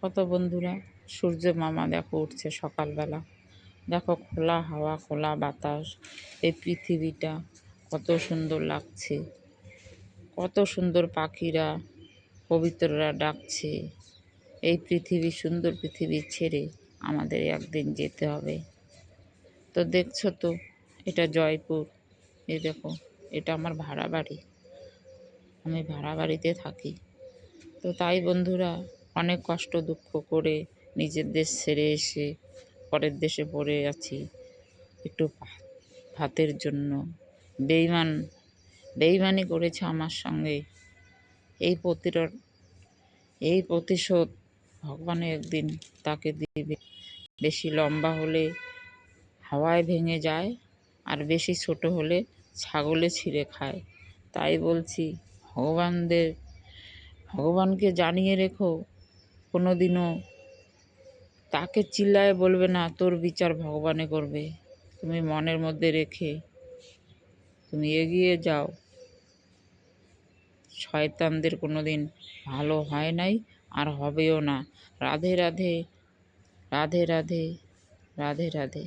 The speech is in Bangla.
কত বন্ধুরা, সূর্য মামা দেখো উঠছে সকালবেলা। দেখো খোলা হাওয়া, খোলা বাতাস, এই পৃথিবীটা কত সুন্দর লাগছে। কত সুন্দর পাখিরা, পবিত্ররা ডাকছে। এই পৃথিবী, সুন্দর পৃথিবী ছেড়ে আমাদের একদিন যেতে হবে। তো দেখছো তো, এটা জয়পুর। এই দেখো, এটা আমার ভাড়া বাড়ি। আমি ভাড়া বাড়িতে থাকি। তো তাই বন্ধুরা, অনেক কষ্ট দুঃখ করে নিজের দেশ ছেড়ে এসে পরের দেশে পড়ে আছি একটু ভাতের জন্য। বেইমানি করেছে আমার সঙ্গে। এই প্রতিরোধ, এই প্রতিশোধ ভগবান একদিন তাকে দিবে। বেশি লম্বা হলে হাওয়ায় ভেঙে যায়, আর বেশি ছোট হলে ছাগলে ছিঁড়ে খায়। তাই বলছি, ভগবানকে জানিয়ে রেখো, কোনোদিনও তাকে চিল্লায় বলবে না, তোর বিচার ভগবানে করবে। তুমি মনের মধ্যে রেখে তুমি এগিয়ে যাও। শয়তানদের কোনোদিন ভালো হয় নাই, আর হবেও না। রাধে রাধে, রাধে রাধে, রাধে রাধে।